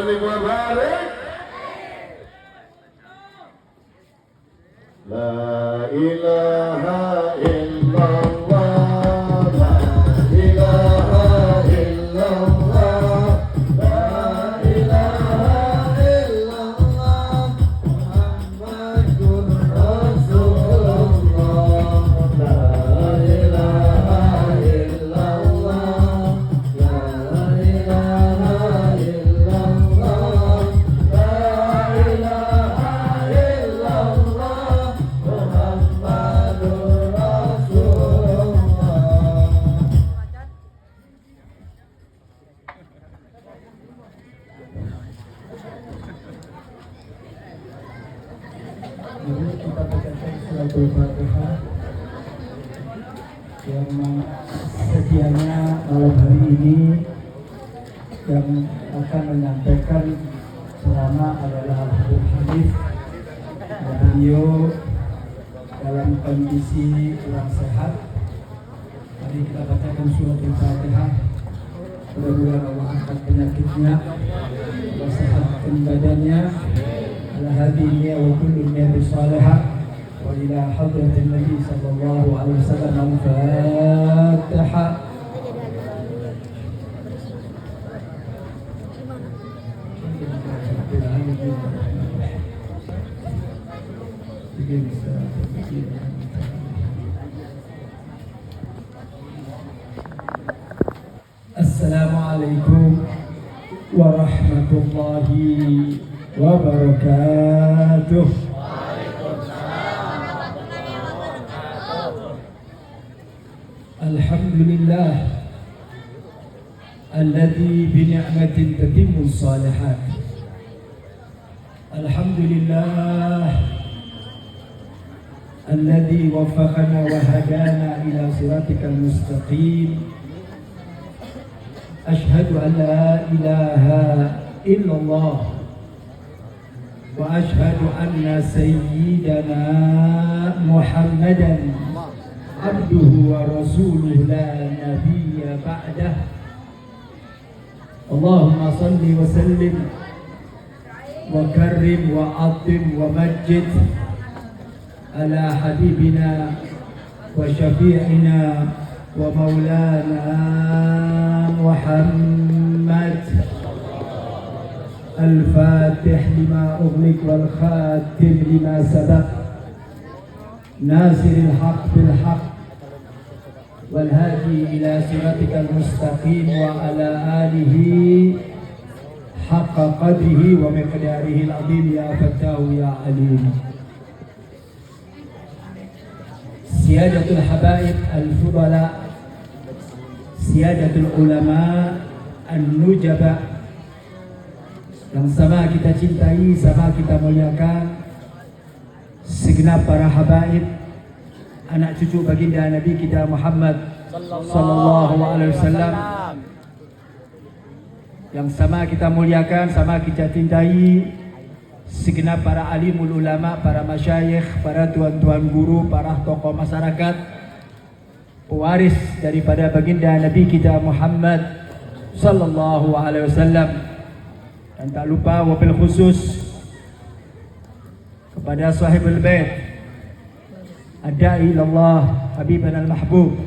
وسلم وبارك. لا إله إلا الله لا إله إلا الله لا إله إلا الله محمد رسول الله لا إله إلا الله لا إله إلا الله لا إله إلا الله محمد رسول الله. Mari kita bacakan surat Al-Fatihah yang sedianya malam hari ini yang akan menyampaikan ceramah adalah Habib Hanif. Beliau dalam kondisi kurang sehat. Mari kita bacakan surat Al-Fatihah. Mudah-mudahan Allah angkat penyakitnya, Allah sehatkan badannya. على هذه النية وكل النيات الصالحة وإلى حضرة النبي صلى الله عليه وسلم الفاتحة. Assalamualaikum warahmatullahi wabarakatuh. Alhamdulillah alladzi bi ni'matin tatimmu shalihat. Alhamdulillah alladzi waffaqana wa hadana ila siratikal mustaqim. Ashhadu an la ilaha illallah wa ashhadu anna sayyidana Muhammadan abduhu wa rasuluhu la nabiyya ba'dah. Allahumma salli wa sallim wa karrim wa atim wa majid ala habibina wa syafi'ina wa maulana Muhammad الفاتح لما أغلق والخاتم لما سبق ناصر الحق بالحق والهادي إلى صراطك المستقيم وعلى آله حق قدره ومقداره العظيم يا فتاه يا عليم. سيادة الحبائب الفضلاء سيادة العلماء النجباء yang sama kita cintai, sama kita muliakan, segenap para habaib, anak cucu baginda Nabi kita Muhammad sallallahu alaihi wasallam, yang sama kita muliakan, sama kita cintai, segenap para alimul ulama, para masyayikh, para tuan-tuan guru, para tokoh masyarakat, pewaris daripada baginda Nabi kita Muhammad sallallahu alaihi wasallam. Dan tak lupa wabil khusus kepada sahibul bait Ad-Da'i ilallah Habibana al-Mahbub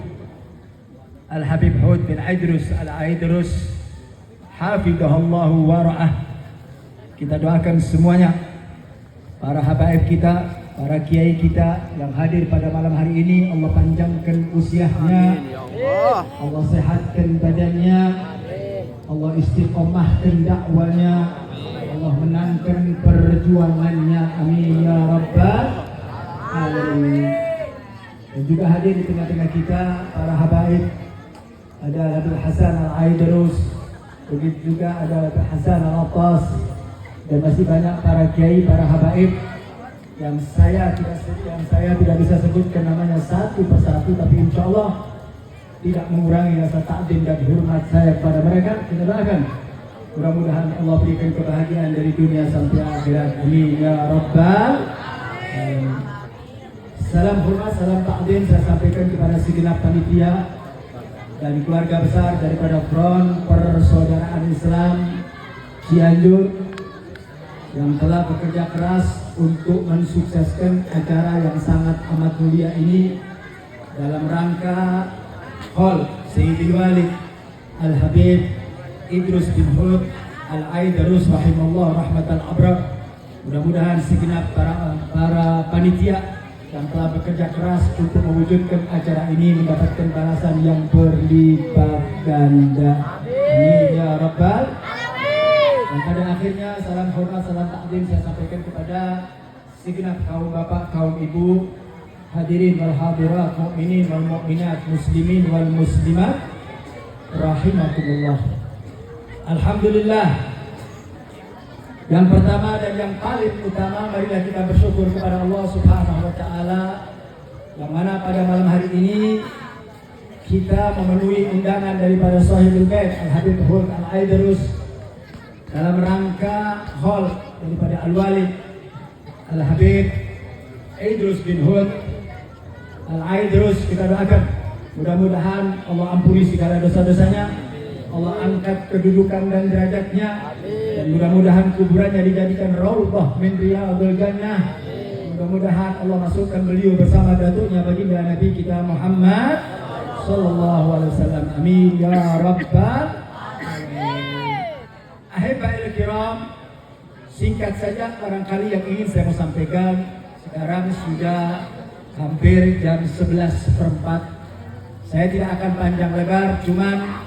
Al-Habib Hud bin Idrus Al-Aidrus Hafidhahullahu wara'ah. Kita doakan semuanya, para habaib kita, para kiai kita yang hadir pada malam hari ini, Allah panjangkan usianya, Allah sehatkan badannya, Allah istiqomahkan dakwanya, Allah menangkan perjuangannya, amin ya rabbal alamin. Dan juga hadir di tengah-tengah kita para habaib, ada Habib Hasan Al-Aidrus, begitu juga ada Habib Hasan Al-Attas, dan masih banyak para kiai, para habaib yang saya tidak bisa sebutkan namanya satu persatu, tapi insya Allah tidak mengurangi rasa takdim dan hormat saya kepada mereka. Kita doakan mudah-mudahan Allah berikan kebahagiaan dari dunia sampai akhirat, amin ya rabbal alamin. Salam hormat, salam takdim saya sampaikan kepada segenap panitia dan keluarga besar daripada Front Persaudaraan Islam Cianjur yang telah bekerja keras untuk mensukseskan acara yang sangat amat mulia ini dalam rangka Hall Sayyidil Walid Al-Habib Idrus bin Hud Al-Aidarus rahimahullah rahmatal abrar. Mudah-mudahan segenap para panitia yang telah bekerja keras untuk mewujudkan acara ini mendapatkan balasan yang berlipat ganda. Amin ya rabbal alamin. Dan pada akhirnya salam hormat, salam takdim saya sampaikan kepada segenap kaum bapak, kaum ibu, hadirin wal hadirat, mukminin wal mukminat, muslimin wal muslimat rahimakumullah. Alhamdulillah. Yang pertama dan yang paling utama, marilah kita bersyukur kepada Allah Subhanahu wa taala yang mana pada malam hari ini kita memenuhi undangan daripada Sahibul Bait Al-Habib Hud Al-Aidarus dalam rangka hall daripada Al-Walid Al-Habib Idrus bin Hud Al-Aidarus. Kita doakan mudah-mudahan Allah ampuni segala dosa-dosanya, Allah angkat kedudukan dan derajatnya, dan mudah-mudahan kuburannya dijadikan raudhah min riyadhil jannah. Mudah-mudahan Allah masukkan beliau bersama datuknya baginda Nabi kita Muhammad sallallahu alaihi wasallam. Amin ya rabbal alamin. Ahibbail kiram, singkat saja barangkali yang ingin saya mau sampaikan. Sekarang sudah hampir jam 11:04. Saya tidak akan panjang lebar, cuman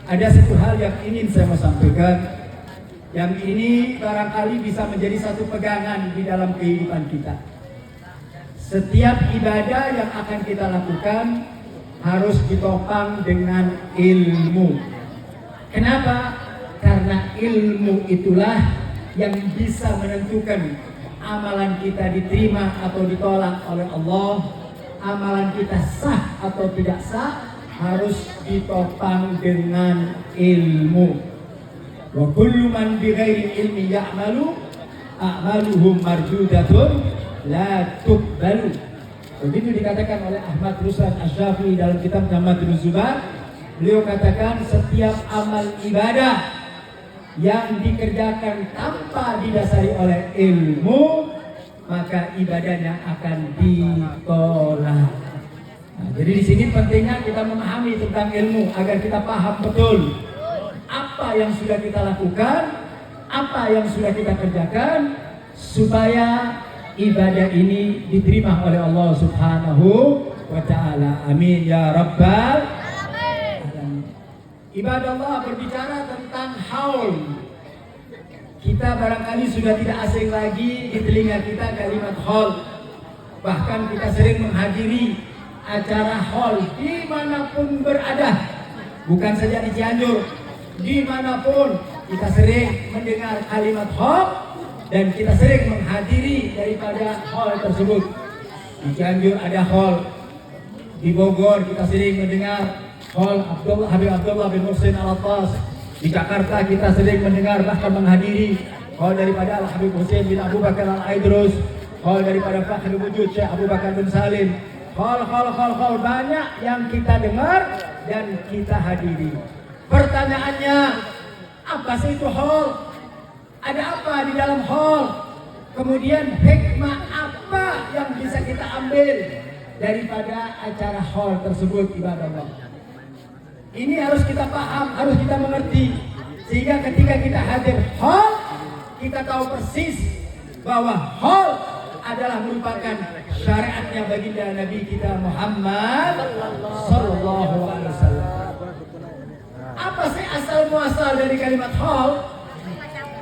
ada satu hal yang ingin saya mau sampaikan. Yang ini barangkali bisa menjadi satu pegangan di dalam kehidupan kita. Setiap ibadah yang akan kita lakukan harus ditopang dengan ilmu. Kenapa? Karena ilmu itulah yang bisa menentukan amalan kita diterima atau ditolak oleh Allah. Amalan kita sah atau tidak sah harus ditopang dengan ilmu. Wa kullu man bighairi ilmi ya'malu a'maluhum marjudatun la tuqbalu. Begitu dikatakan oleh Ahmad Ruslan Asy-Syafi'i dalam kitab Madrul Zubar. Beliau katakan setiap amal ibadah yang dikerjakan tanpa didasari oleh ilmu, maka ibadahnya akan ditolak. Nah, jadi di sini pentingnya kita memahami tentang ilmu agar kita paham betul apa yang sudah kita lakukan, apa yang sudah kita kerjakan, supaya ibadah ini diterima oleh Allah Subhanahu wa ta'ala. Amin ya rabbal alamin. Ibadah Allah berbicara tentang haul. Kita barangkali sudah tidak asing lagi di telinga kita kalimat haul. Bahkan kita sering menghadiri acara haul dimanapun berada, bukan saja di Cianjur, dimanapun kita sering mendengar kalimat haul dan kita sering menghadiri daripada haul tersebut. Di Cianjur ada haul, di Bogor kita sering mendengar haul Habib Abdullah bin Muhsin Al-Attas, di Jakarta kita sering mendengar bahkan menghadiri haul daripada Al-Habib Husain bin Abu Bakar Al-Aidrus, haul daripada Fakhrul Wujud Syekh Abu Bakar bin Salim. Hal banyak yang kita dengar dan kita hadiri. Pertanyaannya, apa sih itu hall? Ada apa di dalam hall? Kemudian hikmah apa yang bisa kita ambil daripada acara hall tersebut, ibadah Allah? Ini harus kita paham, harus kita mengerti, sehingga ketika kita hadir hall, kita tahu persis bahwa hall adalah merupakan syariatnya baginda Nabi kita Muhammad sallallahu alaihi wasallam. Apa sih asal muasal dari kalimat hall?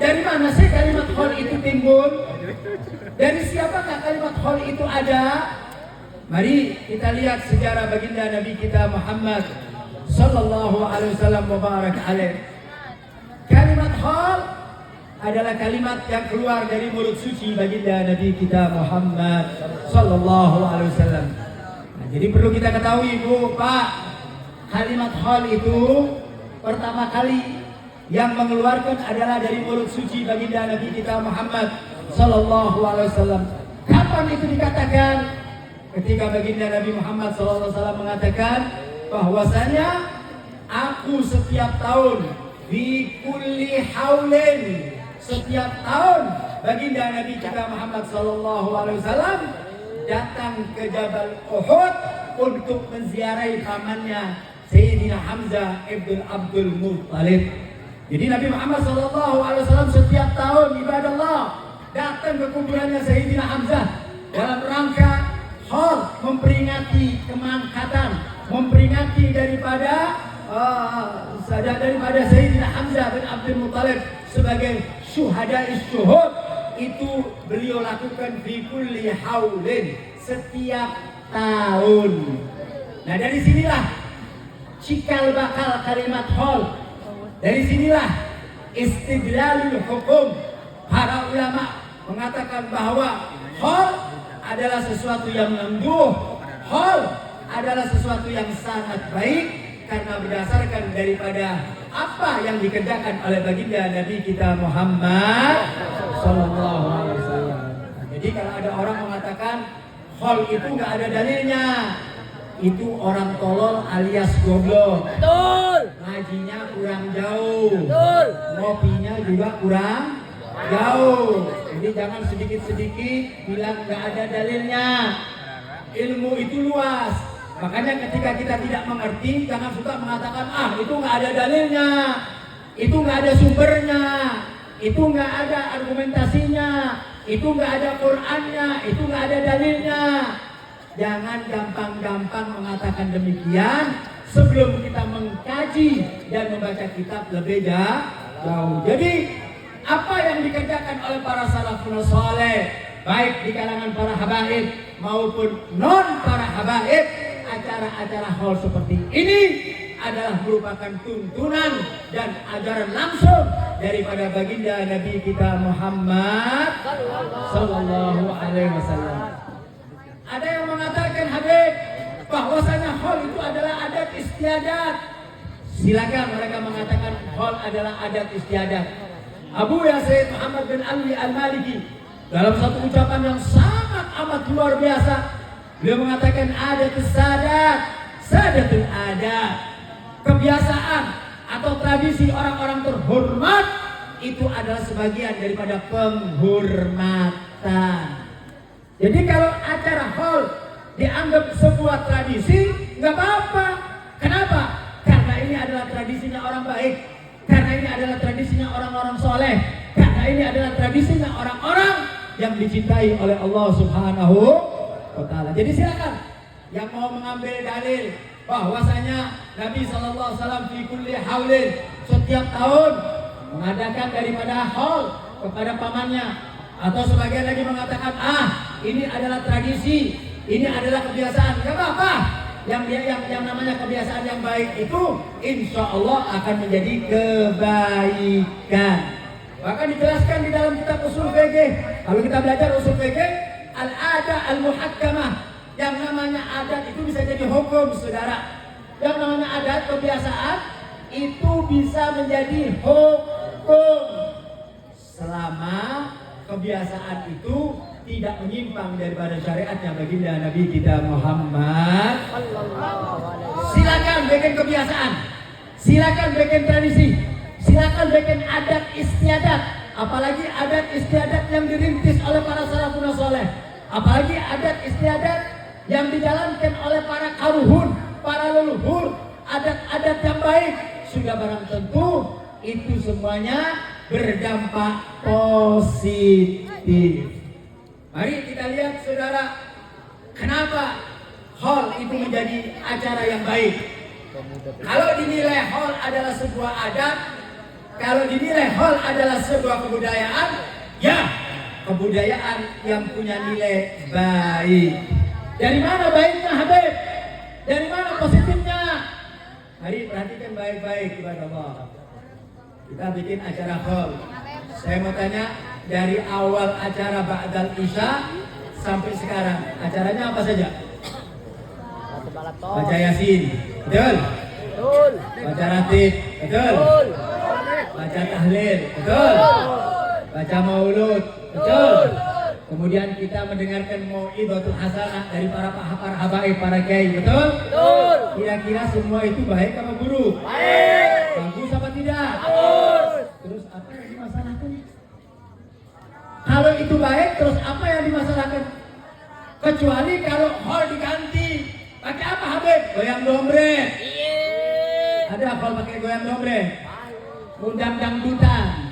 Dari mana sih kalimat hall itu timbul? Dari siapakah kalimat hall itu ada? Mari kita lihat sejarah baginda Nabi kita Muhammad sallallahu alaihi wasallam mubarak alaih. Kalimat hall adalah kalimat yang keluar dari mulut suci baginda Nabi kita Muhammad sallallahu alaihi wasallam. Nah, jadi perlu kita ketahui, Bu, Pak, kalimat hal itu pertama kali yang mengeluarkan adalah dari mulut suci baginda Nabi kita Muhammad sallallahu alaihi wasallam. Kapan itu dikatakan? Ketika baginda Nabi Muhammad sallallahu alaihi wasallam mengatakan bahwasanya aku setiap tahun Fi kulli haulin, setiap tahun baginda Nabi kita Muhammad sallallahu alaihi wasallam datang ke Jabal Uhud untuk menziarahi pamannya Sayyidina Hamzah ibn Abdul Muttalib. Jadi Nabi Muhammad sallallahu alaihi wasallam setiap tahun ibadah Allah datang ke kuburannya Sayyidina Hamzah dalam rangka memperingati kemangkatan, memperingati daripada Sayyidina Hamzah bin Abdul Muttalib sebagai syuhada syuhud. Itu beliau lakukan fi kulli haulin, setiap tahun. Nah dari sinilah cikal bakal kalimat haul. Dari sinilah istidlalul hukum. Para ulama mengatakan bahwa haul adalah sesuatu yang lembut, haul adalah sesuatu yang sangat baik karena berdasarkan daripada apa yang dikerjakan oleh baginda Nabi kita Muhammad sallallahu alaihi wasallam. Jadi kalau ada orang mengatakan haul itu nggak ada dalilnya, itu orang tolol alias goblok. Betul. Ngajinya kurang jauh. Betul. Ngopinya juga kurang jauh. Jadi jangan sedikit-sedikit bilang nggak ada dalilnya. Ilmu itu luas. Makanya ketika kita tidak mengerti, jangan suka mengatakan itu nggak ada dalilnya, itu nggak ada sumbernya, itu nggak ada argumentasinya, itu nggak ada Qur'annya, itu nggak ada dalilnya. Jangan gampang-gampang mengatakan demikian sebelum kita mengkaji dan membaca kitab lebih jauh. Jadi apa yang dikerjakan oleh para salafun saleh, baik di kalangan para habaib maupun non para habaib, acara-acara haul seperti ini adalah merupakan tuntunan dan ajaran langsung daripada baginda Nabi kita Muhammad sallallahu alaihi wasallam. Ada yang mengatakan Habib bahwasanya haul itu adalah adat istiadat. Silakan mereka mengatakan haul adalah adat istiadat. Abu Yazid Muhammad bin Ali Al-Maliki dalam satu ucapan yang sangat amat luar biasa, beliau mengatakan adatus sadat, sadatul adat. Kebiasaan atau tradisi orang-orang terhormat itu adalah sebagian daripada penghormatan. Jadi kalau acara haul dianggap sebuah tradisi, nggak apa-apa. Kenapa? Karena ini adalah tradisinya orang baik, karena ini adalah tradisinya orang-orang soleh, karena ini adalah tradisinya orang-orang yang dicintai oleh Allah Subhanahu wa Ta'ala. Jadi silakan yang mau mengambil dalil bahwasanya Nabi SAW fi kulli haulin, setiap tahun mengadakan daripada haul kepada pamannya, atau sebagian lagi mengatakan ini adalah tradisi, ini adalah kebiasaan, nggak apa-apa. Yang namanya kebiasaan yang baik itu insya Allah akan menjadi kebaikan. Bahkan dijelaskan di dalam kitab usul fikih. Kalau kita belajar usul fikih, al-adah al-muhakkamah, yang namanya adat itu bisa jadi hukum, saudara. Yang namanya adat, kebiasaan itu bisa menjadi hukum selama kebiasaan itu tidak menyimpang daripada syariatnya baginda Nabi kita Muhammad. Silakan bikin kebiasaan, silakan bikin tradisi, silakan bikin adat istiadat, apalagi adat istiadat yang dirintis oleh para salafun saleh, apalagi adat istiadat yang dijalankan oleh para karuhun, para leluhur, adat-adat yang baik, sudah barang tentu itu semuanya berdampak positif. Mari kita lihat saudara, kenapa haul itu menjadi acara yang baik. Kalau dinilai haul adalah sebuah adat, kalau dinilai haul adalah sebuah kebudayaan, ya kebudayaan yang punya nilai baik. Dari mana baiknya Habib? Dari mana positifnya? Mari perhatikan baik-baik kepada Allah. Kita bikin acara haul. Saya mau tanya, dari awal acara Ba'dal Isya sampai sekarang, acaranya apa saja? Baca Yasin, betul? Betul. Baca Ratib, betul? Betul. Baca Tahlil, betul? Baca Maulud, betul? Kemudian kita mendengarkan mau'izatul hasanah dari para habaib, para kiai, betul? Betul. Kira-kira semua itu baik apa buruk? Baik. Bagus apa tidak? Bagus. Kalau itu baik, terus apa yang dimasalahkan? Kecuali kalau hall diganti. Pakai apa Habib? Goyang dombre. Ada hall pakai goyang dombre? Undang dangdutan.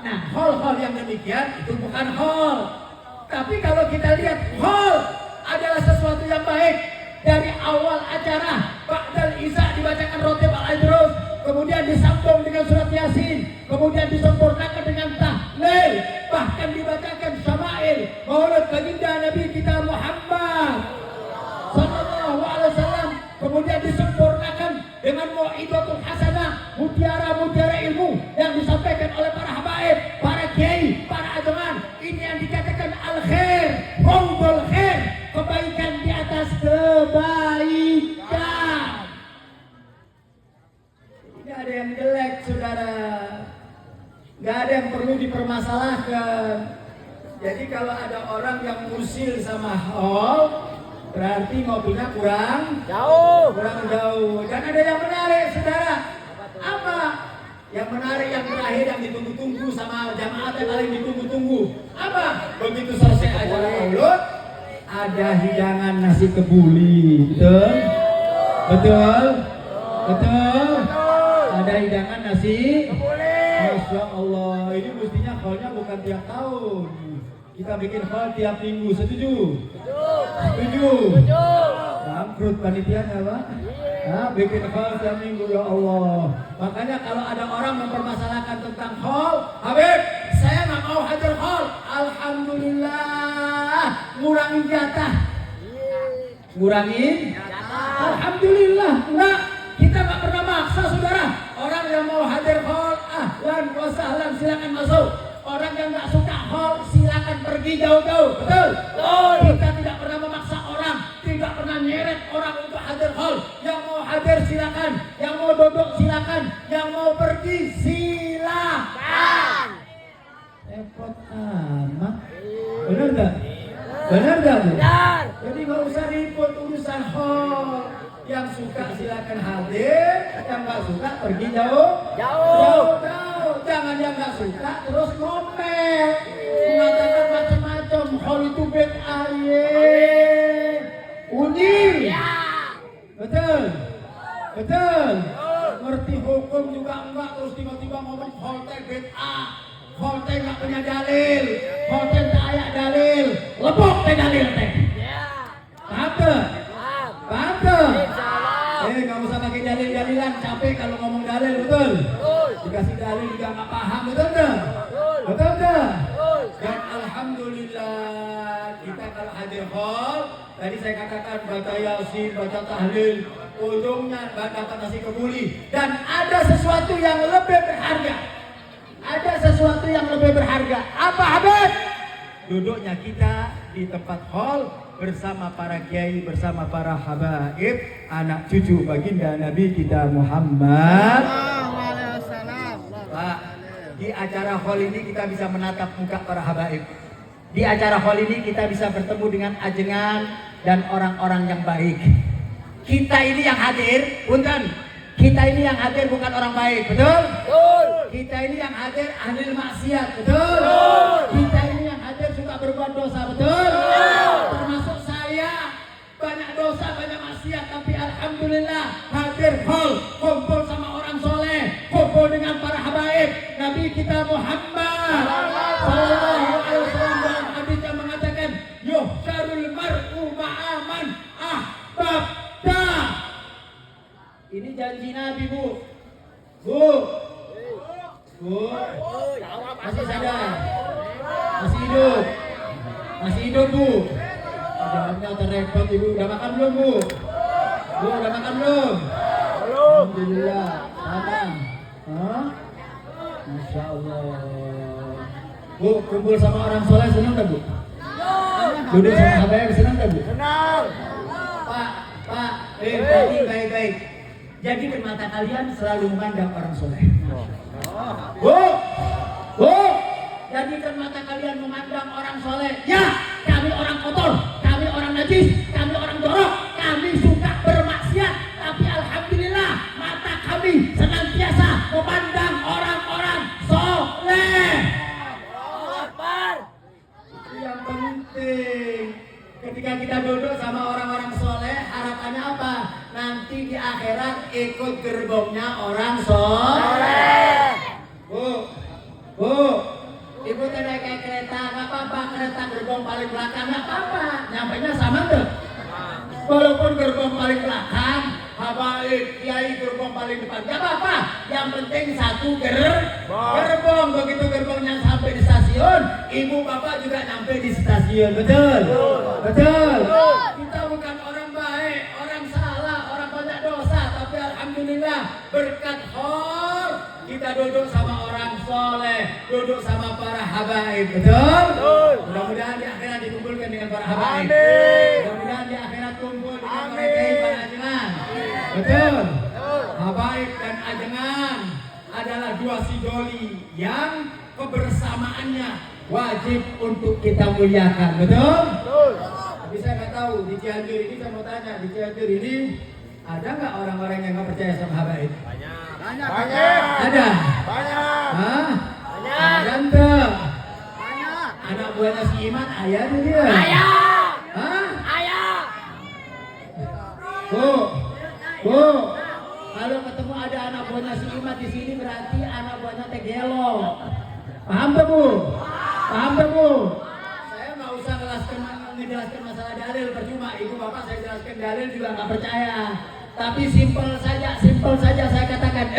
Nah, hall-hall yang demikian itu bukan hall. Tapi kalau kita lihat hall adalah sesuatu yang baik. Dari awal acara, ba'dal isya dibacakan rotib al-idrus, kemudian disambung dengan surat yasin, kemudian disempurnakan dengan tahlil, bahkan dibacakan syama'il maulid baginda Nabi kita Muhammad sallallahu alaihi wasallam, kemudian disempurnakan dengan mau'idatul hasanah, mutiara-mutiara ilmu yang disampaikan oleh para habaib, para kiai, para ajaman. Ini yang dikatakan al-khair, hongkol khair, kebaikan di atas kebaikan. Tidak ada yang jelek, saudara. Gak ada yang perlu dipermasalahkan. Jadi kalau ada orang yang musil sama hall, berarti mobilnya kurang jauh. Dan ada yang menarik, saudara. Apa? Yang menarik, yang terakhir, yang ditunggu-tunggu sama jamaah yang paling ditunggu-tunggu. Apa? Begitu selesai acara maulud, ada hidangan nasi kebuli. Betul? Betul? Betul? Ada hidangan nasi kebuli. Masya Allah, ini mestinya hallnya bukan tiap tahun. Kita bikin hall tiap minggu, setuju? Setuju? Bangkrut panitianya, Pak? Nah, bikin hall tiap minggu, ya Allah. Makanya kalau ada orang mempermasalahkan tentang hall, Habib, saya nggak mau hajar hall. Alhamdulillah, ngurangin jatah. Ngurangin? Alhamdulillah, enggak. Kita nggak pernah maksa, saudara. Orang yang mau hadir hall, ahlan wa sahlan, silakan masuk. Orang yang nggak suka hall, silakan pergi jauh-jauh. Betul? Betul. Kita tidak pernah memaksa orang, tidak pernah nyeret orang untuk hadir hall. Yang mau hadir silakan, yang mau duduk silakan, yang mau pergi silakan. Repot amat. Benar nggak? Benar nggak, Bu? Benar. Jadi nggak usah ribut urusan hall. Yang suka silakan hadir, yang nggak suka pergi jauh. Jangan yang nggak suka terus ngomel, mengatakan macam-macam. Hal itu bid'ah, unik. Betul, betul. Ngerti hukum juga enggak, terus tiba-tiba ngomong hal teh bid'ah, hal teh nggak punya dalil, hal teh tak ada dalil, lebok teh dalil teh. Paham? Nggak usah pakai dalil-dalilan, capek kalau ngomong dalil, betul? Dikasih dalil juga nggak paham, betul nggak? Betul nggak? Dan alhamdulillah kita kalau hadir hall, tadi saya katakan baca yasin, baca tahlil, ujungnya dapat nasi kebuli. Dan ada sesuatu yang lebih berharga. Ada sesuatu yang lebih berharga. Apa, Habib? Duduknya kita di tempat hall bersama para kiai, bersama para habaib, anak cucu baginda Nabi kita Muhammad. Pak, di acara hall ini kita bisa menatap muka para habaib. Di acara hall ini kita bisa bertemu dengan ajengan dan orang-orang yang baik. Kita ini yang hadir, punten. Kita ini yang hadir bukan orang baik, betul? Betul. Kita ini yang hadir ahli maksiat, betul? Betul. Kita ini yang hadir suka berbuat dosa, betul? Betul. Termasuk saya, banyak dosa, banyak maksiat, tapi alhamdulillah hadir hall, kumpul sama orang soleh, kumpul dengan para habaib Nabi kita Muhammad sallallahu alaihi wasallam. Dalam hadis yang mengatakan, yuhsyarul mar'u ma'aman ahbabta. Ini janji Nabi, Bu. Masih sadar? Masih hidup? Masih hidup, Bu? Jawabnya terrepot, Ibu. Udah makan belum, Bu? Bu, udah makan belum? Belum. Alhamdulillah. Sama. Hah? Masya Allah. Bu, kumpul sama orang soleh senang tak, Bu? Duduk sama habaib senang tak, Bu? Senang. Pak, baik. Jadi di mata kalian selalu memandang orang soleh. Bu, jadikan mata kalian memandang orang soleh. Ya, kami orang kotor, kami orang najis, kami orang jorok, kami suka bermaksiat. Tapi alhamdulillah mata kami senantiasa memandang orang-orang soleh. di akhirat ikut gerbongnya orang soleh. Bu, ibu teh naik kereta nggak apa-apa, kereta gerbong paling belakang nggak apa-apa, nyampainya sama tuh. Walaupun gerbong paling belakang, habaib kiai gerbong paling depan nggak apa-apa, yang penting satu gerbong. Begitu gerbongnya sampai di stasiun, ibu bapak juga nyampe di stasiun. Betul. Kita bukan orang baik, orang salah, orang banyak dosa, tapi alhamdulillah berkat khor kita duduk sama orang soleh, duduk sama para habaib. Betul? Mudah-mudahan di akhirat dikumpulkan dengan para habaib. Mudah-mudahan di akhirat kumpul dengan mereka para ajengan. Betul? Habaib dan ajengan adalah dua sidoli yang kebersamaannya wajib untuk kita muliakan. Betul? Tapi saya nggak tahu di Cianjur ini, saya mau tanya, di Cianjur ini ada nggak orang-orang yang nggak percaya sama habaib? Banyak. Ada? Banyak. Hah? Banyak. Ada enggak? Banyak. Anak buahnya si Iman ayah tuh dia? Ayah. Hah? Ayah. Bu, kalau ketemu ada anak buahnya si Iman di sini berarti anak buahnya teh gelo. Paham tuh Bu? Saya nggak usah ngejelaskan masalah dalil, percuma. Ibu bapak saya jelaskan dalil juga nggak percaya. Tapi simpel saja saya katakan,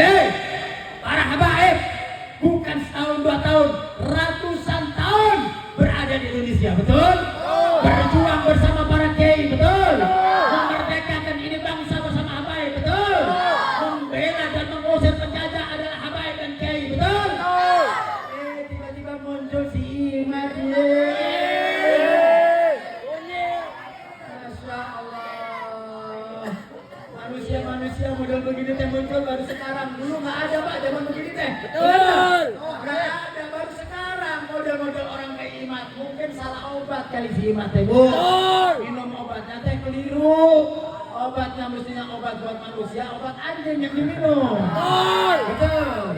para habaib bukan setahun 2 tahun, ratusan tahun berada di Indonesia, betul? Berjuang bersama para kiai, betul? Memerdekakan ini bangsa bersama habaib, betul? Membela dan mengusir penjajah adalah habaib dan kiai, betul? Tiba-tiba muncul si Iman. Masya Allah. Manusia model begini teh muncul baru sekarang. Dulu nggak ada Pak zaman begini teh. Betul. Nggak ada, baru sekarang model-model orang kayak Imat. Mungkin salah obat kali si Imat teh Bu. Minum obatnya teh keliru. Obatnya mestinya obat buat manusia, obat anjing yang diminum. Betul.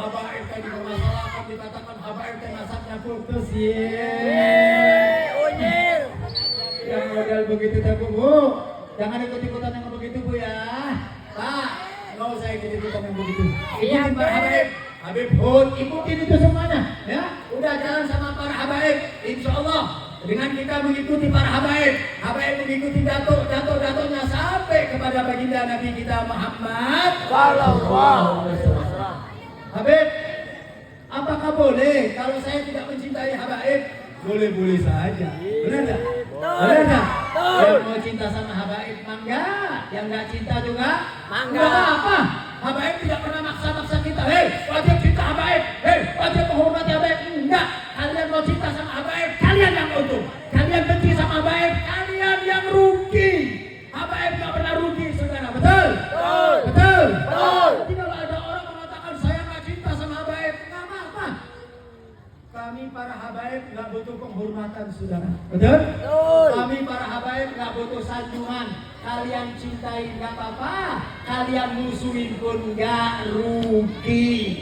Habaib tadi bermasalah, dikatakan habaib teh nasabnya putus yang model begitu teh Bu. Jangan ikut-ikutan yang begitu Bu ya. Pak, nggak usah ikut-ikutan yang begitu. Ikutin para habaib. Habib Hud, ikutin itu semuanya. Ya, udah jalan sama para habaib. Insya Allah dengan kita mengikuti para habaib, habaib mengikuti dato-datonya sampai kepada baginda Nabi kita Muhammad Sallallahu Alaihi Wasallam. Habib, apakah boleh kalau saya tidak mencintai habaib? Boleh saja. Benar nggak? Yang mau cinta sama habaib mangga, yang nggak cinta juga mangga. Nggak apa-apa. Habaib tidak pernah maksa-maksa kita. Wajib cinta habaib. Wajib menghormati habaib. Enggak. Kalian mau cinta sama habaib, kalian yang untung. Kalian benci sama habaib, kalian yang rugi. Habaib nggak pernah rugi, saudara. Betul. Jadi kalau ada orang mengatakan saya nggak cinta sama habaib, nggak apa-apa. Kami para habaib nggak butuh penghormatan, saudara. Betul? Kami para habaib nggak butuh sanjungan. Kalian cintai nggak apa-apa, kalian musuhin pun nggak rugi.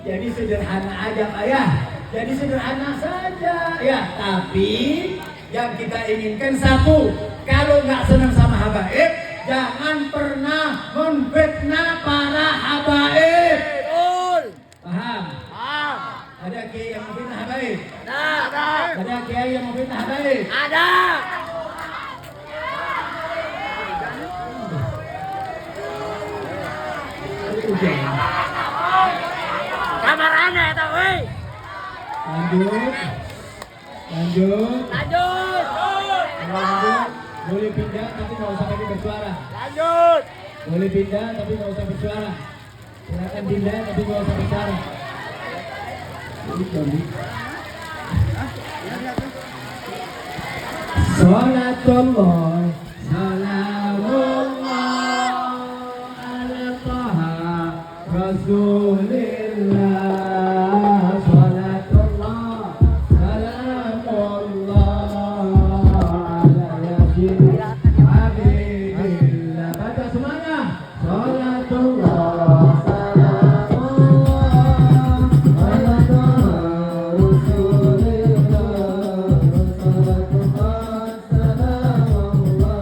Jadi sederhana aja Pak ya. Jadi sederhana saja ya. Tapi yang kita inginkan satu, kalau nggak senang sama habaib, jangan pernah memfitnah para habaib. Paham? Ada kiai yang memfitnah habaib? Ada kiai yang memfitnah habaib? Ada. Kamar aneh tau weh. Lanjut. Boleh pindah tapi nggak usah lagi bersuara. Lanjut. Boleh pindah tapi nggak usah bersuara. Silakan pindah tapi nggak usah bersuara. Salatullah, salamullah ala taha Rasulillah. Salatullah, salamullah ala yasin habibillah. Baca semuanya. Salatullah, salamullah ala taha Rasulillah. Salatullah, salamullah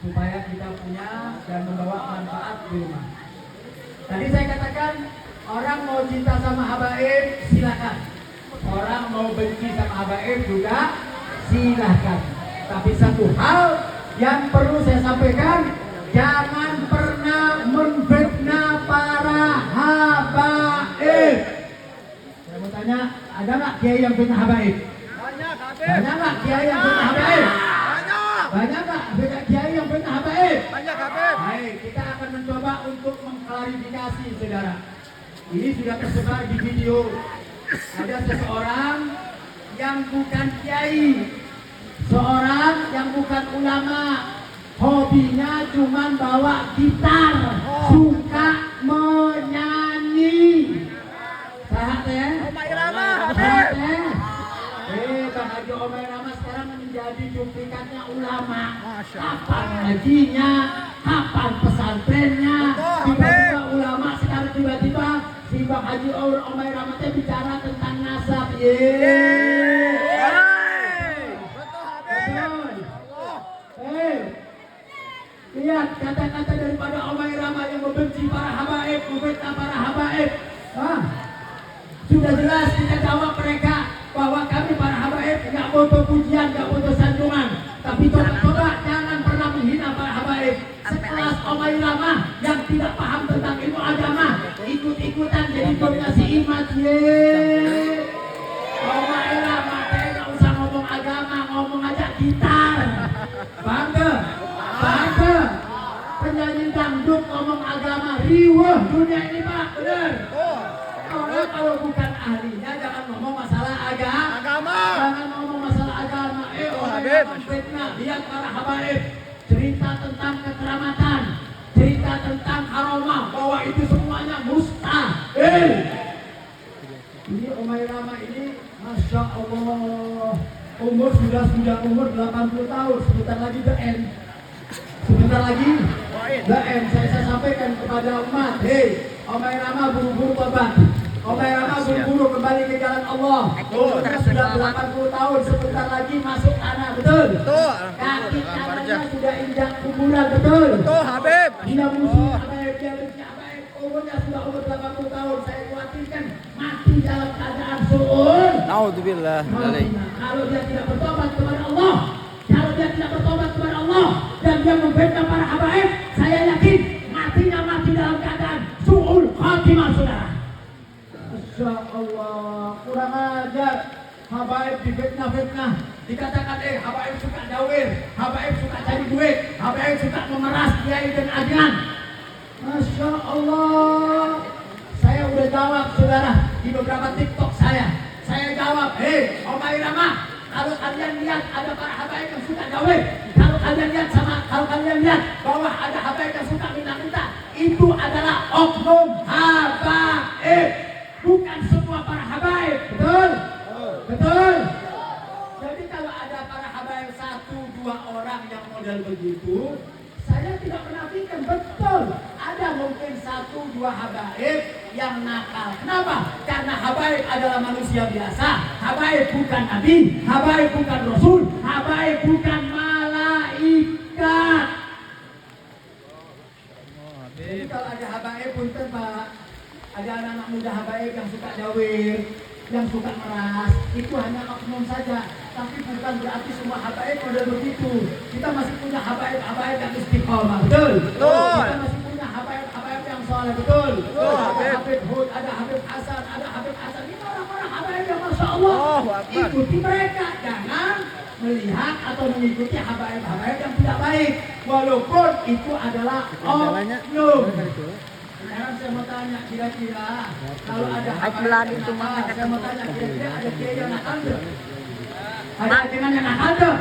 supaya kita punya dan membawa manfaat di rumah. Tadi saya katakan orang mau cinta sama habaib silakan, orang mau benci sama habaib juga silakan. Tapi satu hal yang perlu saya sampaikan, jangan pernah menfitnah para habaib. Saya mau tanya, ada nggak kiai yang fitnah habaib? Banyak nggak kiai yang fitnah habaib? Banyak nggak kiai yang fitnah habaib? Banyak, Habib. Baik, kita akan mencoba untuk mengklarifikasi, saudara. Ini sudah tersebar di video. Ada seseorang yang bukan kiai, seorang yang bukan ulama, hobinya cuma bawa gitar, suka menyanyi. Sehat ya? Omai Rama, Sehat Habib. ya? Bang Haji Omai Rama sekarang menjadi duplikatnya ulama. Kapan hajinya, kapan pesantrennya, tiba-tiba ulama, sekarang tiba-tiba si Bang Haji Omai Rama bicara tentang nasab. Lihat kata-kata daripada Omai Rama yang membenci para habaib, memfitnah para habaib. Sudah jelas kita jawab mereka bahwa kami para habaib nggak butuh pujian, nggak butuh sanjungan. Tapi coba-coba jangan pernah menghina para habaib. Sekelas Omai Rama yang tidak paham tentang ilmu agama, ikut-ikutan jadi dominasi iman. Omai Rama nggak usah ngomong agama, ngomong aja gitar. Bangga. Penyanyi dangdut ngomong agama, riweh dunia ini Pak, bener. Orang kalau bukan ahlinya jangan ngomong masalah agama. Jangan ngomong masalah agama. Habib. Fitnah. Lihat para habaib cerita tentang kekeramatan, cerita tentang aroma, bahwa itu semuanya mustahil. Ini Omai Rama ini, masya Allah, umur sudah umur 80 tahun, sebentar lagi the end. Sebentar lagi the end. Saya sampaikan kepada umat, hei, Omai Rama buru-buru tobat. Omai Rama buru-buru kembali ke jalan Allah. Sudah 80 tahun, sebentar lagi masuk tanah, betul? Kaki tangannya sudah injak kuburan, betul? Habib. Dia musuh habaib, dia benci habaib. Umurnya sudah umur 80 tahun. Saya khawatirkan mati dalam keadaan su'ul. Naudzubillah. Kalau dia tidak bertobat kepada Allah, kalau dia tidak bertobat kepada Allah dan dia memfitnah para habaib, saya yakin matinya mati dalam keadaan su'ul khatimah, saudara. Masya Allah, kurang ajar. Habaib difitnah-fitnah. Dikatakan habaib suka dawir, habaib suka cari duit, habaib suka memeras kiai dan ajian. Masya Allah. Saya udah jawab, saudara, di beberapa TikTok saya. Saya jawab, hei Omai Rama, kalau kalian lihat ada para habaib yang suka dawir, kalau kalian lihat bahwa ada habaib yang suka minta-minta, itu adalah oknum habaib, bukan semua para habaib. Betul? Betul? Jadi kalau ada para habaib 1-2 orang yang model begitu, saya tidak menafikan, betul. Ada mungkin 1-2 habaib yang nakal. Kenapa? Karena habaib adalah manusia biasa. Habaib bukan nabi, habaib bukan rasul, habaib bukan malaikat. Jadi kalau ada habaib punten Pak, ada anak-anak muda habaib yang suka dawir, yang suka meras, itu hanya oknum saja. Tapi bukan berarti semua habaib model begitu. Kita masih punya habaib yang istiqomah, betul? Kita masih punya habaib yang soleh, betul? Ada Habib Hud, ada Habib Hasan, ada Habib Hasan. Ini orang-orang habaib yang masya Allah. Ikuti mereka, jangan melihat atau mengikuti habaib-habaib yang tidak baik, walaupun itu adalah oknum. Sekarang saya mau tanya, kira-kira kalau ada habaib itu nakal, saya mau tanya, kira-kira ada kiai yang nakal enggak? Ada ajengan yang nakal enggak?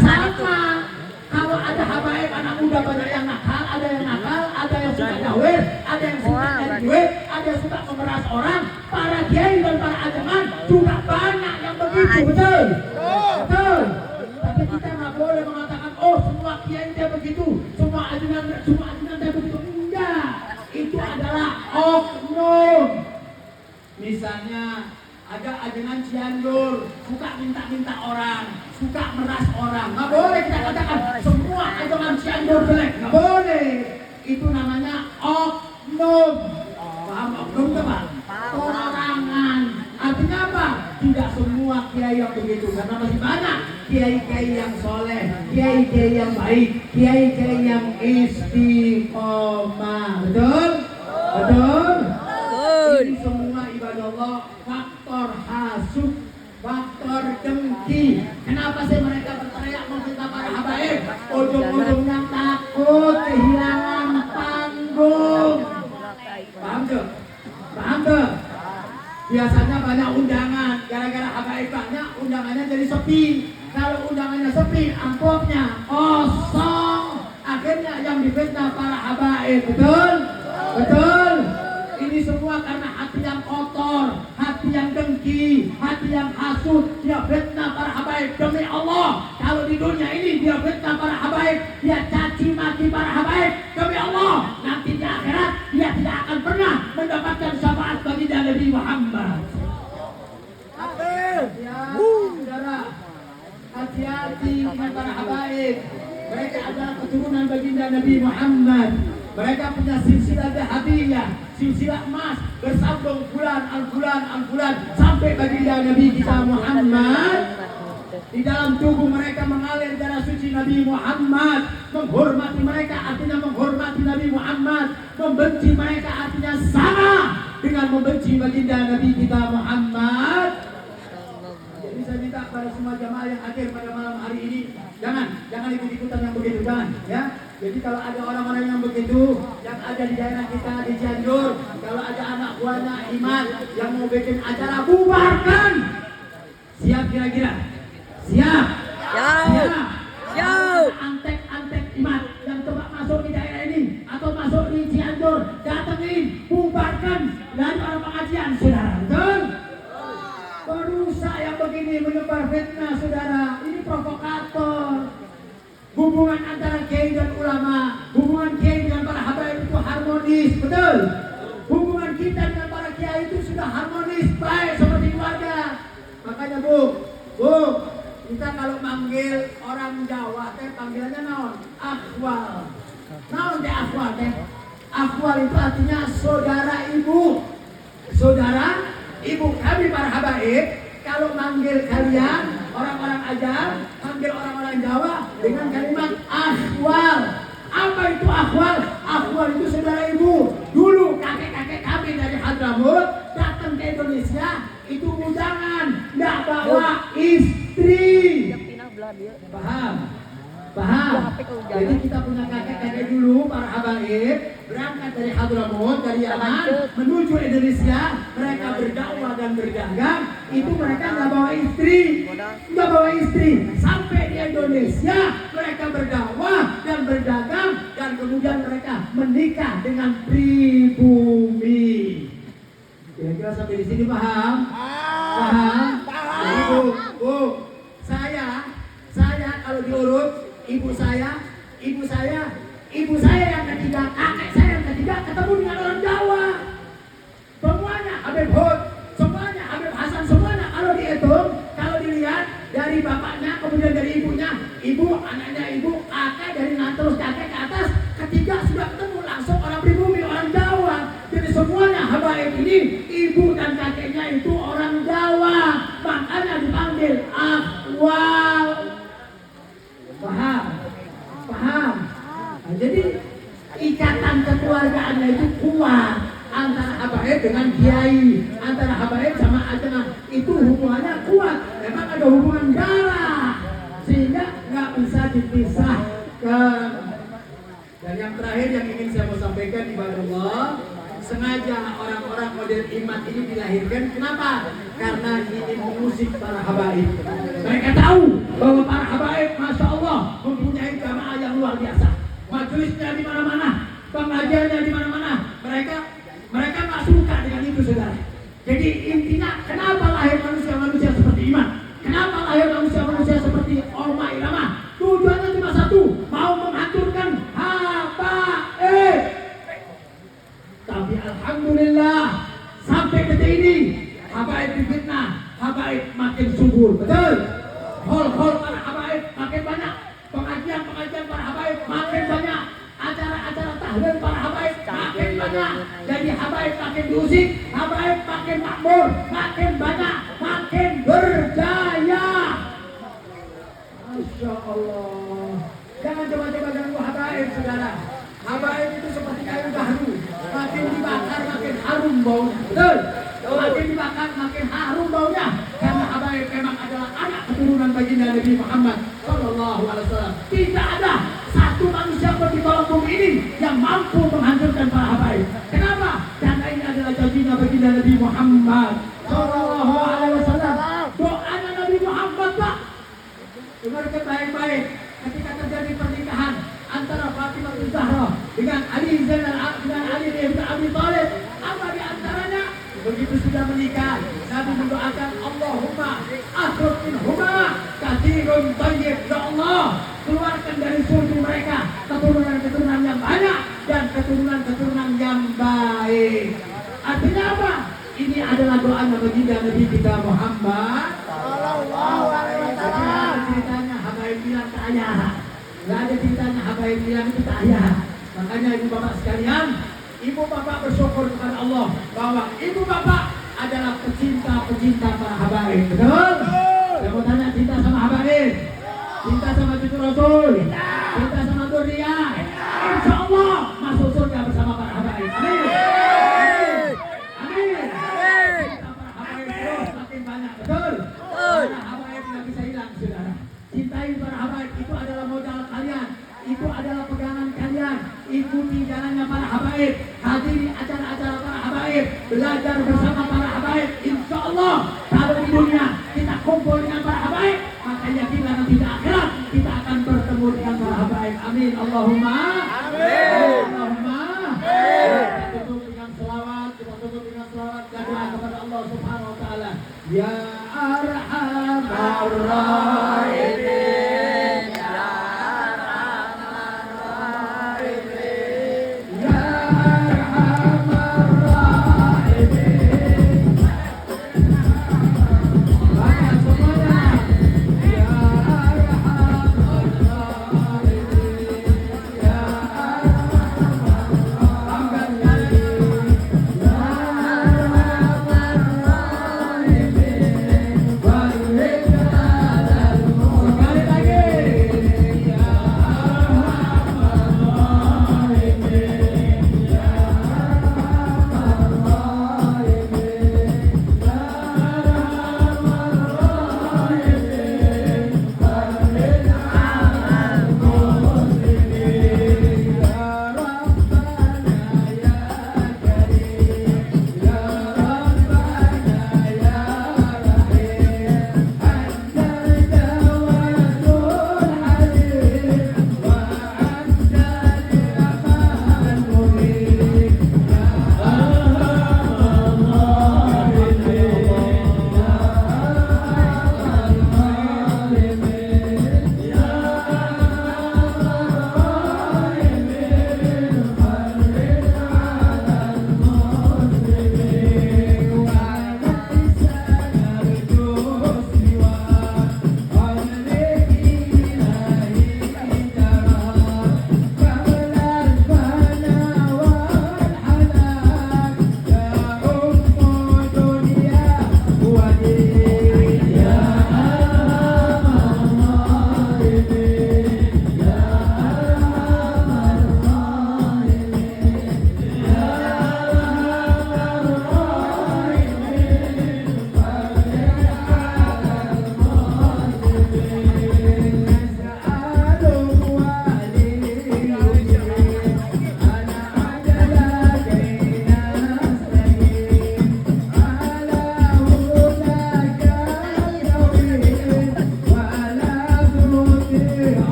Sama. Kalau ada habaib anak muda banyak yang nakal, ada yang nakal, ada yang suka dawir, ada yang suka nyari duit, ada yang suka memeras orang. Para kiai dan para ajengan juga banyak yang begitu, betul? Betul. Tapi kita nggak boleh mengatakan, oh semua kiai dia begitu, semua ajengan dia begitu. Enggak. Itu adalah oknum. Misalnya ada ajengan Cianjur, suka minta-minta orang, suka meras orang. Nggak boleh kita katakan semua ajengan Cianjur itu namanya oknum. Paham oknum itu Pak? Perorangan. Artinya apa? Tidak semua kiai yang begitu, karena masih banyak kiai-kiai yang soleh, kiai-kiai yang baik, kiai-kiai yang istiqomah. Betul? Betul? Ini semua ibadah Allah faktor hasud, faktor dengki. Kenapa sih mereka berteriak meminta para habaib? Ujung-ujungnya takut kehilangan panggung. Paham tuh? Paham tuh? Biasanya banyak undangan, gara-gara habaib banyak, undangannya jadi sepi. Kalau undangannya sepi, amplopnya kosong. Akhirnya yang difitnah para habaib. Betul? Betul? Ini semua karena hati yang kotor, hati yang dengki, hati yang hasud. Dia fitnah para habaib. Demi Allah, kalau di dunia ini dia fitnah para habaib, dia caci maki para habaib. Demi Allah, nanti di akhirat dia tidak akan pernah mendapatkan syafaat baginda Nabi Muhammad. Ya, saudara, hati-hati dengan para habaib. Mereka adalah keturunan baginda Nabi Muhammad. Mereka punya silsilah dahabiyah, silsilah emas, bersambung bulan al-bulan sampai baginda Nabi kita Muhammad. Di dalam tubuh mereka mengalir darah suci Nabi Muhammad. Menghormati mereka artinya menghormati Nabi Muhammad. Membenci mereka artinya sama dengan membenci baginda Nabi kita Muhammad. Jadi saya minta pada semua jamaah yang hadir pada malam hari ini, jangan ikut-ikutan yang begitu, jangan ya. Jadi kalau ada orang-orang yang begitu, yang ada di daerah kita di Cianjur, kalau ada anak buahnya Iman yang mau bikin acara, bubarkan. Siap kira-kira? Siap? Siap? Siap? Antek-antek Iman yang coba masuk di daerah ini atau masuk di Cianjur, datengin, bubarkan dari orang pengajian, saudara. Betul? Perusak yang begini menyebar fitnah, saudara. Ini provokator. Hubungan antara kiai dan ulama, hubungan kiai dengan para habaib itu harmonis, betul? Hubungan kita dengan para kiai itu sudah harmonis, baik seperti keluarga. Makanya Bu, kita kalau manggil orang Jawa teh panggilannya naon? Akhwal. Naon teh akhwal teh? Akhwal itu artinya saudara ibu. Saudara ibu kami para habaib. Kalau manggil kalian orang-orang ajar, manggil orang-orang Jawa dengan kalimat akhwal. Apa itu akhwal? Akhwal itu saudara ibu. Dulu kakek-kakek kami dari Hadramut datang ke Indonesia itu undangan, nggak bawa istri. Paham? Paham? Jadi kita punya kakek-kakek dulu para habaib berangkat dari Hadramut, dari Yaman menuju Indonesia. Mereka berdakwah dan berdagang. Itu mereka nggak bawa istri, sampai di Indonesia mereka berdakwah dan berdagang dan kemudian mereka menikah dengan pribumi. Kira-kira sampai di sini paham? Paham? Jadi Bu, saya kalau diurut ibu saya yang ketiga, kakek saya yang ketiga ketemu dengan orang Jawa. Semuanya Habib Hud, semuanya Habib Hasan, semuanya kalau dihitung, kalau dilihat dari bapaknya, kemudian dari ibunya, ibu, anaknya ibu, kakek dari terus kakek ke atas, ketiga sudah ketemu langsung orang pribumi, orang Jawa. Jadi semuanya habaib ini, ibu dan kakeknya itu orang Jawa, makanya dipanggil akhwal. Paham? Nah, jadi ikatan kekeluargaannya itu kuat antara habaib dengan kiai, antara habaib sama ajeng itu hubungannya kuat. Memang ada hubungan darah sehingga nggak bisa dipisahkan. Dan yang terakhir yang ingin saya mau sampaikan ibadah Allah, sengaja orang-orang model iman ini dilahirkan. Kenapa? Karena ingin mengusik para habaib. Mereka tahu bahwa para habaib, masya Allah, mempunyai jamaah yang luar biasa. Majelisnya di mana-mana, pengajiannya di mana-mana. Mereka nggak suka dengan itu, saudara. Jadi intinya, kenapa lahir manusia-manusia seperti Iman? Kenapa lahir manusia-manusia seperti Oma Irama? Tujuannya cuma satu, mau menghancurkan habaib. Tapi alhamdulillah sampai detik ini habaib difitnah, habaib makin subur, betul? Hol para habaib makin banyak, pengajian para habaib makin banyak, acara-acara dan para habaib makin banyak. Jadi habaib makin diusik, habaib makin makmur, makin banyak, makin berjaya. Masya Allah. Jangan coba-coba ganggu habaib, saudara. Habaib itu seperti kayu baru, makin dibakar makin harum baunya. Betul? Makin dibakar makin harum baunya. Karena habaib memang adalah anak keturunan baginda Nabi Muhammad Sallallahu Alaihi Wasallam. Tidak ada satu manusia pun di bawah bumi ini yang mampu menghancurkan para habaib. Kenapa? Karena ini adalah janjinya baginda Nabi Muhammad Sallallahu Alaihi Wasallam. Doanya Nabi Muhammad, Pak. Dengarkan baik-baik. Ketika terjadi pernikahan antara Fatimah Zahra dengan Ali bin Abi Thalib, apa di antaranya? Begitu sudah menikah, Nabi mendoakan Allahumma akhrij minhuma katsirun thayyib, ya Allah, keluarkan dari surga mereka keturunan-keturunan yang banyak dan keturunan-keturunan yang baik. Artinya apa? Ini adalah doa baginda Nabi kita Muhammad Sallallahu Alaihi Wasallam. Ceritanya habaib bilang ke ayah, nggak ada ceritanya habaib bilang itu ke ayah. Makanya ibu bapak sekalian, ibu bapak bersyukur kepada Allah bahwa ibu bapak adalah pecinta para habaib. Betul? Saya mau tanya, cinta sama habaib? Cinta sama cucu Rasul? Cinta sama Durian? Insya Allah masuk surga bersama para habaib. Amin. Amin. Cinta para habaib terus makin banyak. Betul? Para habaib tidak bisa hilang, saudara. Cintai para habaib, itu adalah modal kalian. Itu adalah pegangan kalian. Ikuti jalannya para habaib, hadiri acara-acara para habaib, belajar bersama para habaib. Insya Allah kalau di dunia kita kumpul dengan para habaib, maka yakinlah nanti di akhirat kita akan bertemu dengan para habaib. Amin. Allahumma amin. Allahumma amin. Kita tutup dengan selawat, dan doa kepada Allah Subhanahu Wa Taala. Ya Arhamar Rahimin. Baik,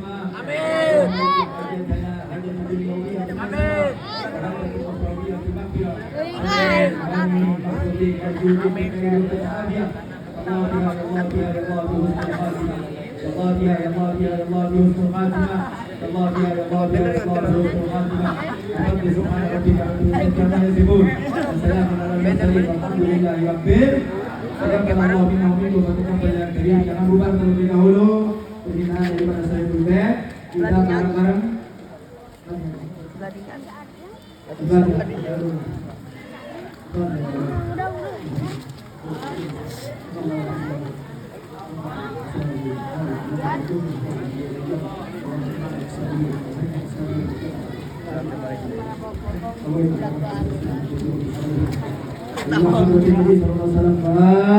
semua. Amin. Jangan bubar terlebih dahulu. Pembinaan daripada saya Butet, kita bareng-bareng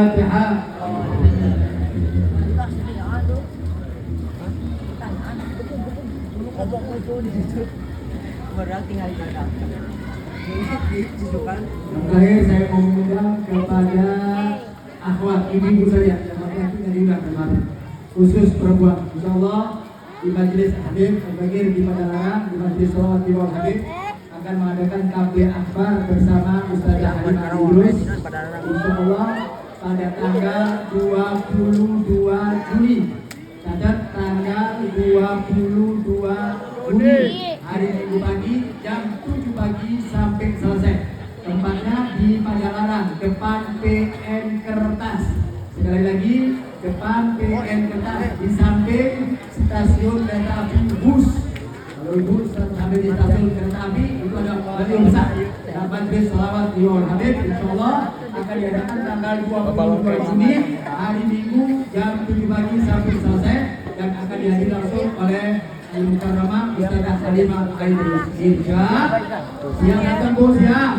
Fatihah. Terakhir saya mau mengundang kepada akhwat ibu-ibu saya yang laki-laki yang diundang kemarin, khusus perempuan. Insyaallah di majelis Habib Al-Bagir di Padalarang, di majelis Sholawat di Wal Habib akan mengadakan tabligh akbar bersama Ustazah Halimah Idrus. Insyaallah pada tanggal 22 Juni. Catat tanggal 22 Juni hari Minggu pagi jam 7 pagi sampai selesai. Tempatnya di Padalarang, depan PN Kertas. Sekali lagi, depan PN Kertas, di samping stasiun kereta api bus. Kalau ibu sampai di stasiun kereta api itu ada baliho besar. Dan majelis sholawat di Wal Habib insyaallah akan diadakan tanggal 22 Juni hari Minggu jam 7 pagi sampai selesai dan akan dihadiri langsung oleh Mukarramah Ustazah Halimah Idrus. Siap datang Bu, siap.